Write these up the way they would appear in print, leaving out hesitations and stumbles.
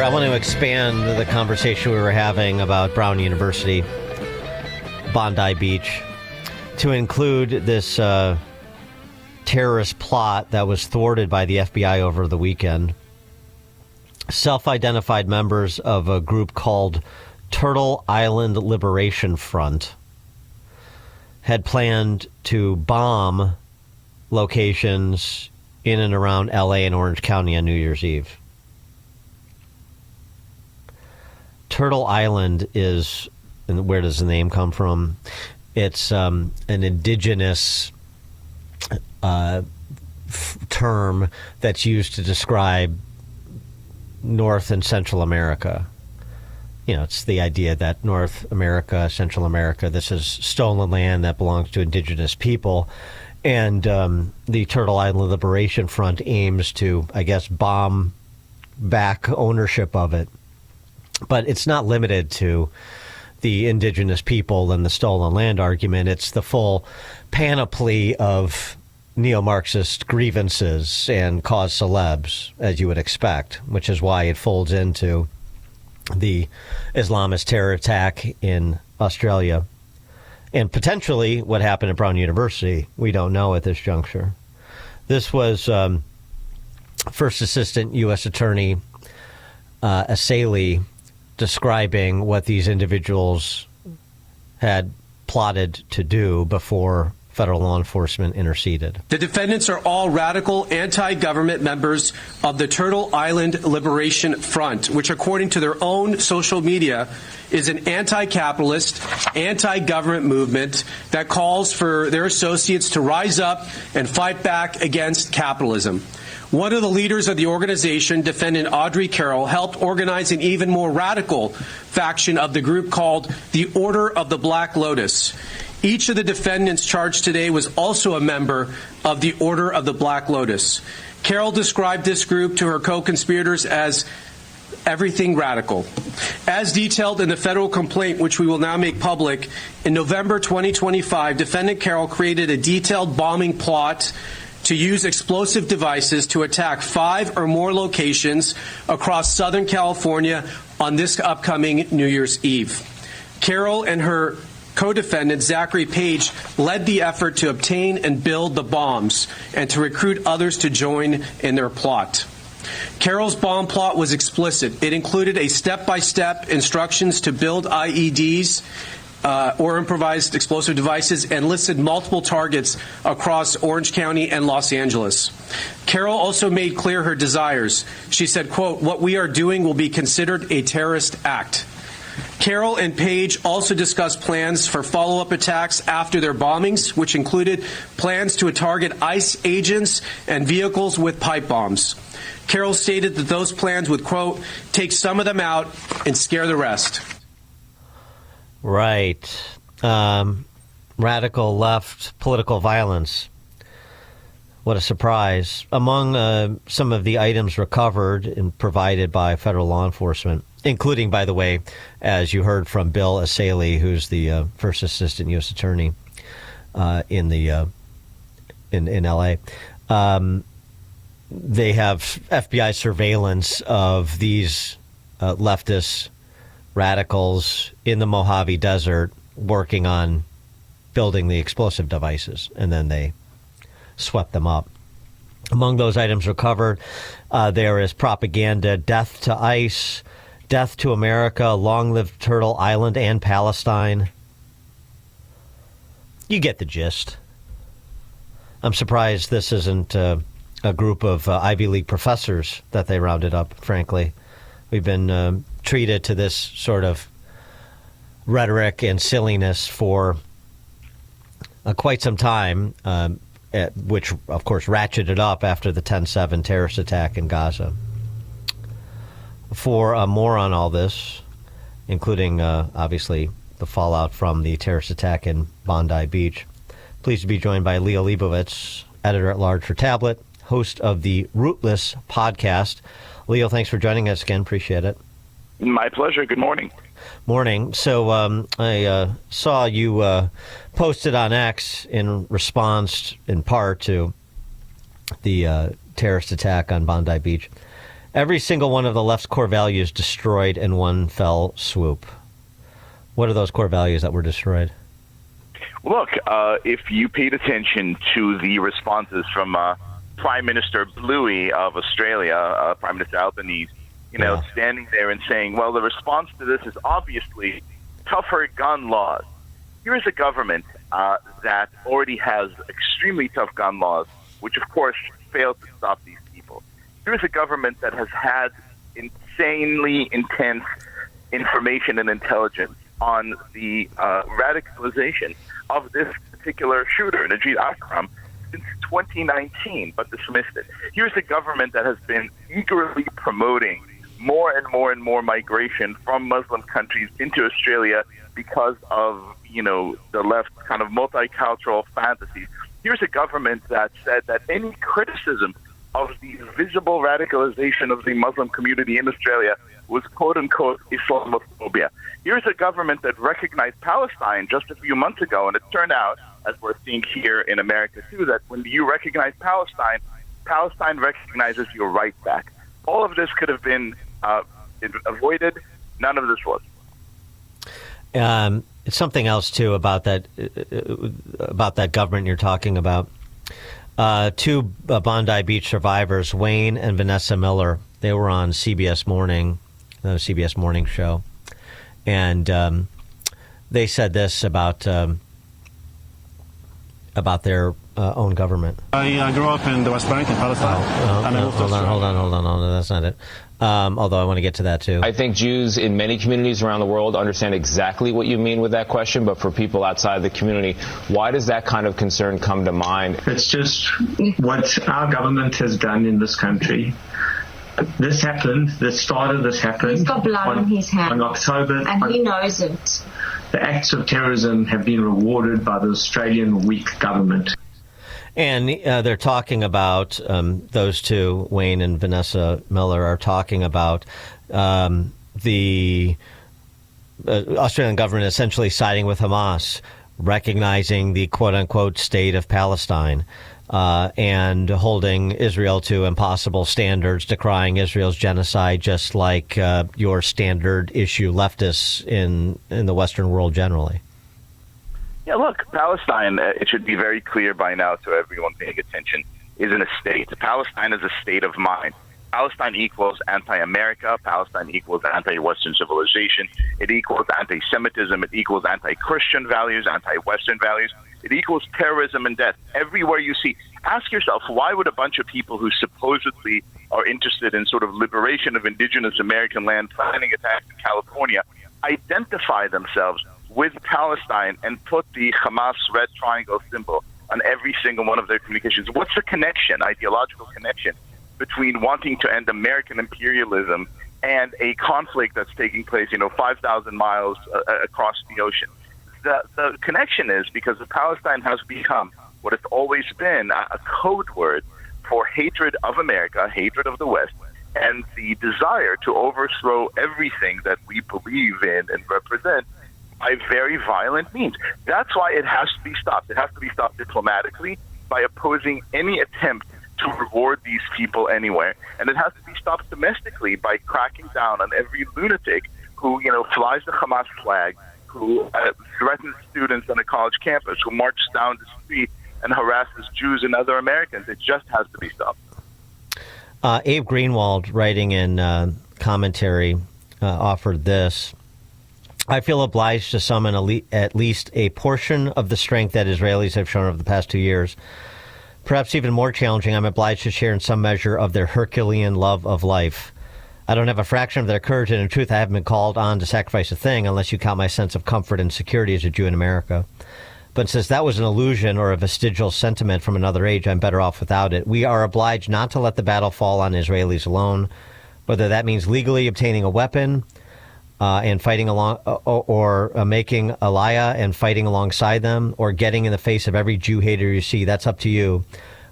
I want to expand the conversation we were having about Brown University, Bondi Beach, to include this terrorist plot that was thwarted by the FBI over the weekend. Self-identified members of a group called Turtle Island Liberation Front had planned to bomb locations in and around L.A. and Orange County on New Year's Eve. Turtle Island is, and where does the name come from? It's an indigenous term that's used to describe North and Central America. You know, it's the idea that North America, Central America, this is stolen land that belongs to indigenous people. And the Turtle Island Liberation Front aims to, I guess, bomb back ownership of it. But it's not limited to the indigenous people and the stolen land argument. It's the full panoply of neo-Marxist grievances and cause celebs, as you would expect, which is why it folds into the Islamist terror attack in Australia and potentially what happened at Brown University. We don't know at this juncture. This was First Assistant U.S. Attorney Asali describing what these individuals had plotted to do before federal law enforcement interceded. The defendants are all radical anti-government members of the Turtle Island Liberation Front, which, according to their own social media, is an anti-capitalist, anti-government movement that calls for their associates to rise up and fight back against capitalism. One of the leaders of the organization, defendant Audrey Carroll, helped organize an even more radical faction of the group called the Order of the Black Lotus. Each of the defendants charged today was also a member of the Order of the Black Lotus. Carroll described this group to her co-conspirators as everything radical. As detailed in the federal complaint, which we will now make public, in November 2025, defendant Carroll created a detailed bombing plot to use explosive devices to attack 5 or more locations across Southern California on this upcoming New Year's Eve. Carroll and her co-defendant, Zachary Page, led the effort to obtain and build the bombs and to recruit others to join in their plot. Carroll's bomb plot was explicit. It included a step-by-step instructions to build IEDs or improvised explosive devices, and listed multiple targets across Orange County and Los Angeles. Carroll also made clear her desires. She said, quote, "What we are doing will be considered a terrorist act." Carroll and Page also discussed plans for follow-up attacks after their bombings, which included plans to target ICE agents and vehicles with pipe bombs. Carroll stated that those plans would, quote, "take some of them out and scare the rest." Right. Radical left political violence. What a surprise. Among some of the items recovered and provided by federal law enforcement, including, by the way, as you heard from Bill Asali, who's the first assistant U.S. attorney in L.A., they have FBI surveillance of these leftist radicals in the Mojave Desert working on building the explosive devices, and then they swept them up. Among those items recovered, there is propaganda, death to ICE, death to America, long live Turtle Island and Palestine. You get the gist. I'm surprised this isn't a group of Ivy League professors that they rounded up, frankly. We've been treated to this sort of rhetoric and silliness for quite some time, which, of course, ratcheted up after the 10/7 terrorist attack in Gaza. For more on all this, including, obviously, the fallout from the terrorist attack in Bondi Beach, pleased to be joined by Liel Leibovitz, editor-at-large for Tablet, host of the Rootless podcast. Liel, thanks for joining us again. Appreciate it. My pleasure. Good morning. Morning. So I saw you posted on X in response, in part, to the terrorist attack on Bondi Beach. Every single one of the left's core values destroyed in one fell swoop. What are those core values that were destroyed? Look, if you paid attention to the responses from Prime Minister Bluey of Australia, Prime Minister Albanese, standing there and saying, well, the response to this is obviously tougher gun laws. Here is a government that already has extremely tough gun laws, which, of course, failed to stop these people. Here is a government that has had insanely intense information and intelligence on the radicalization of this particular shooter, Najib Akram, since 2019, but dismissed it. Here's a government that has been eagerly promoting more and more and more migration from Muslim countries into Australia because of, the left's kind of multicultural fantasies. Here's a government that said that any criticism of the visible radicalization of the Muslim community in Australia was quote-unquote Islamophobia. Here's a government that recognized Palestine just a few months ago, and it turned out, as we're seeing here in America too, that when you recognize Palestine, Palestine recognizes your right back. All of this could have been avoided. None of this was. It's something else too about that government you're talking about. Two Bondi Beach survivors, Wayne and Vanessa Miller, they were on CBS Morning, the CBS Morning show, and they said this about their own government. I grew up in the West Bank in Palestine. Hold on, that's not it. Although I want to get to that too. I think Jews in many communities around the world understand exactly what you mean with that question, but for people outside the community, why does that kind of concern come to mind? It's just what our government has done in this country. This happened. This happened. He's got blood on his hands. On October. And he knows it. The acts of terrorism have been rewarded by the Australian weak government. And they're talking about, those two, Wayne and Vanessa Miller, are talking about the Australian government essentially siding with Hamas, recognizing the quote-unquote state of Palestine, and holding Israel to impossible standards, decrying Israel's genocide, just like your standard issue leftists in the Western world generally. Yeah, look, Palestine, it should be very clear by now to everyone paying attention, isn't a state. Palestine is a state of mind. Palestine equals anti-America. Palestine equals anti-Western civilization. It equals anti-Semitism. It equals anti-Christian values, anti-Western values. It equals terrorism and death. Everywhere you see, ask yourself, why would a bunch of people who supposedly are interested in sort of liberation of indigenous American land, planning attacks in California, identify themselves with Palestine and put the Hamas red triangle symbol on every single one of their communications? What's the connection, ideological connection, between wanting to end American imperialism and a conflict that's taking place, 5,000 miles across the ocean? The connection is because Palestine has become what it's always been, a code word for hatred of America, hatred of the West, and the desire to overthrow everything that we believe in and represent by very violent means. That's why it has to be stopped. It has to be stopped diplomatically by opposing any attempt to reward these people anywhere. And it has to be stopped domestically by cracking down on every lunatic who, flies the Hamas flag, who threatens students on a college campus, who marches down the street and harasses Jews and other Americans. It just has to be stopped. Abe Greenwald, writing in commentary, offered this. I feel obliged to summon at least a portion of the strength that Israelis have shown over the past 2 years. Perhaps even more challenging, I'm obliged to share in some measure of their Herculean love of life. I don't have a fraction of their courage, and in truth, I haven't been called on to sacrifice a thing unless you count my sense of comfort and security as a Jew in America. But since that was an illusion or a vestigial sentiment from another age, I'm better off without it. We are obliged not to let the battle fall on Israelis alone, whether that means legally obtaining a weapon and fighting along, or making aliyah and fighting alongside them, or getting in the face of every Jew hater you see. That's up to you.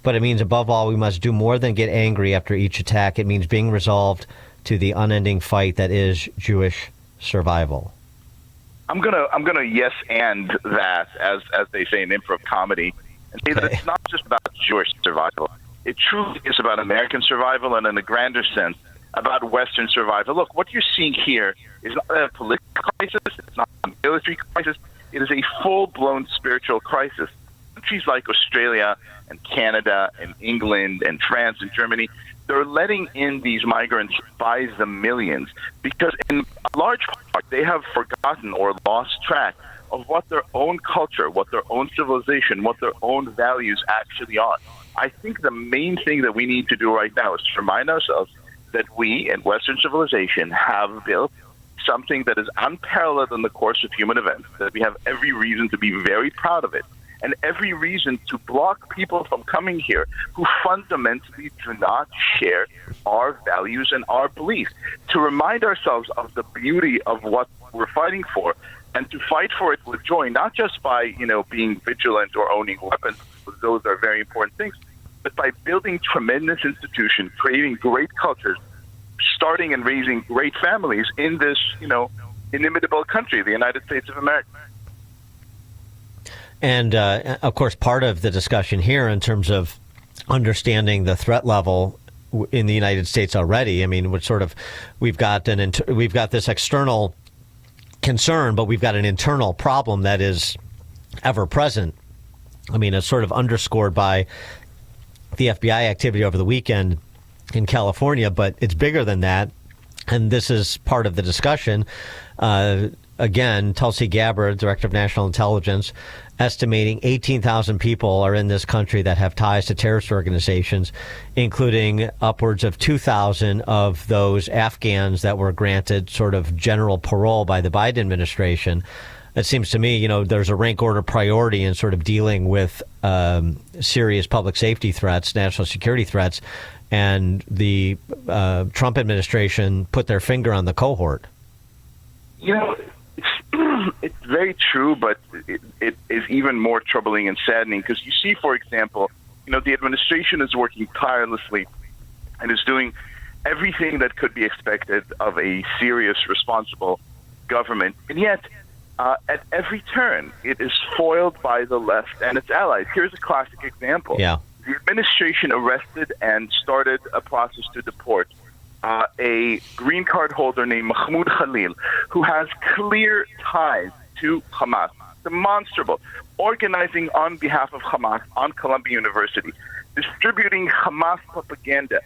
But it means, above all, we must do more than get angry after each attack. It means being resolved to the unending fight that is Jewish survival. I'm gonna yes and that, as they say in improv comedy, and say that it's not just about Jewish survival. It truly is about American survival, and in a grander sense, about Western survival. Look, what you're seeing here is not a political crisis. It's not a military crisis. It is a full-blown spiritual crisis. Countries like Australia and Canada and England and France and Germany, they're letting in these migrants by the millions because in a large part they have forgotten or lost track of what their own culture, what their own civilization, what their own values actually are. I think the main thing that we need to do right now is to remind ourselves that we in Western civilization have built something that is unparalleled in the course of human events, that we have every reason to be very proud of it, and every reason to block people from coming here who fundamentally do not share our values and our beliefs, to remind ourselves of the beauty of what we're fighting for, and to fight for it with joy, not just by, being vigilant or owning weapons, because those are very important things, but by building tremendous institutions, creating great cultures, starting and raising great families in this, inimitable country, the United States of America. And, of course, part of the discussion here in terms of understanding the threat level in the United States already, I mean, we've got this external concern, but we've got an internal problem that is ever present. I mean, it's sort of underscored by the FBI activity over the weekend in California, but it's bigger than that. And this is part of the discussion. Again, Tulsi Gabbard, Director of National Intelligence, estimating 18,000 people are in this country that have ties to terrorist organizations, including upwards of 2,000 of those Afghans that were granted sort of general parole by the Biden administration. It seems to me, there's a rank order priority in sort of dealing with serious public safety threats, national security threats, and the Trump administration put their finger on the cohort. It's very true, but it is even more troubling and saddening because you see, for example, the administration is working tirelessly and is doing everything that could be expected of a serious, responsible government, and yet at every turn, it is foiled by the left and its allies. Here's a classic example. Yeah. The administration arrested and started a process to deport a green card holder named Mahmoud Khalil, who has clear ties to Hamas, demonstrable, organizing on behalf of Hamas on Columbia University, distributing Hamas propaganda,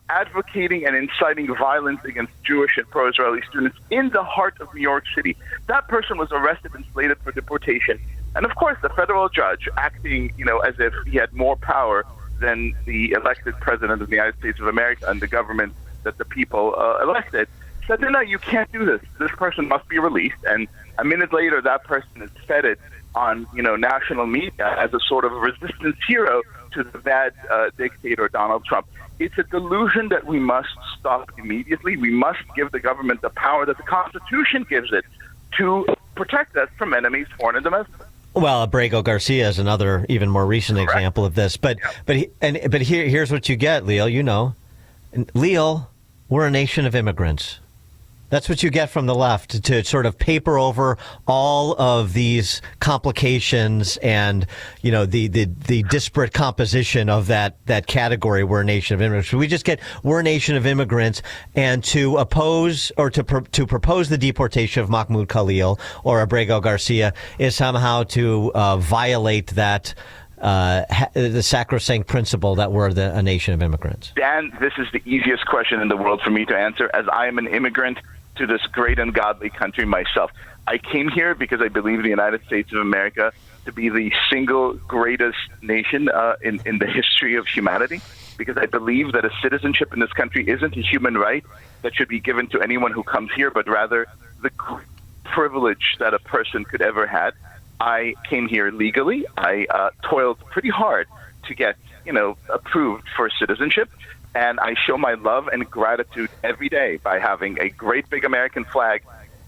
advocating and inciting violence against Jewish and pro-Israeli students in the heart of New York City. That person was arrested and slated for deportation. And of course, the federal judge, acting, as if he had more power than the elected president of the United States of America and the government that the people elected, said, no, you can't do this. This person must be released. And a minute later, that person is feted on, national media as a sort of resistance hero to the bad dictator Donald Trump. It's a delusion that we must stop immediately. We must give the government the power that the Constitution gives it to protect us from enemies, foreign and domestic. Well, Abrego Garcia is another even more recent example of this. But here's what you get, Liel. Liel, we're a nation of immigrants. That's what you get from the left, to sort of paper over all of these complications and, the disparate composition of that category. We're a nation of immigrants. We just get we're a nation of immigrants, and to oppose or to propose the deportation of Mahmoud Khalil or Abrego Garcia is somehow to violate that the sacrosanct principle that we're a nation of immigrants. Dan, this is the easiest question in the world for me to answer, as I am an immigrant to this great and godly country myself. I came here because I believe the United States of America to be the single greatest nation in the history of humanity, because I believe that a citizenship in this country isn't a human right that should be given to anyone who comes here, but rather the privilege that a person could ever have. I came here legally. I toiled pretty hard to get, approved for citizenship. And I show my love and gratitude every day by having a great big American flag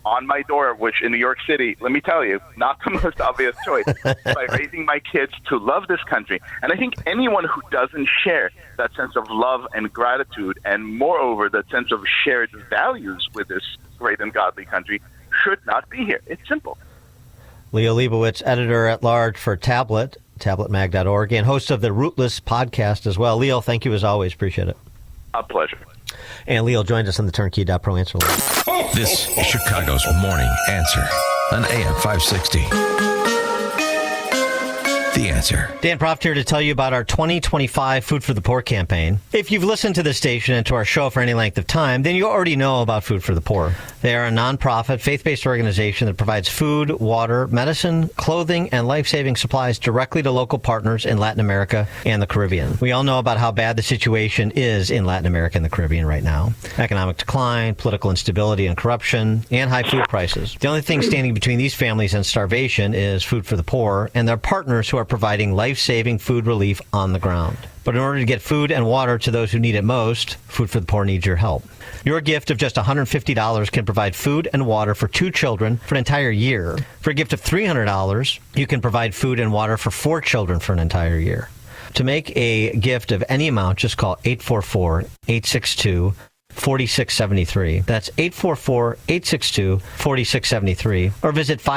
on my door, which in New York City, let me tell you, not the most obvious choice, by raising my kids to love this country. And I think anyone who doesn't share that sense of love and gratitude, and moreover, that sense of shared values with this great and godly country, should not be here. It's simple. Liel Leibovitz, editor-at-large for Tablet, tabletmag.org, and host of the Rootless podcast as well. Liel, thank you as always. Appreciate it. A pleasure. And Liel joined us on the Turnkey.pro answer line. This is Chicago's Morning Answer on AM 560. The Answer. Dan Proft here to tell you about our 2025 Food for the Poor campaign. If you've listened to this station and to our show for any length of time, then you already know about Food for the Poor. They are a nonprofit, faith-based organization that provides food, water, medicine, clothing, and life-saving supplies directly to local partners in Latin America and the Caribbean. We all know about how bad the situation is in Latin America and the Caribbean right now. Economic decline, political instability and corruption, and high food prices. The only thing standing between these families and starvation is Food for the Poor and their partners who are providing life-saving food relief on the ground. But in order to get food and water to those who need it most, Food for the Poor needs your help. Your gift of just $150 can provide food and water for 2 children for an entire year. For a gift of $300, you can provide food and water for 4 children for an entire year. To make a gift of any amount, just call 844-862-4673. That's 844-862-4673. Or visit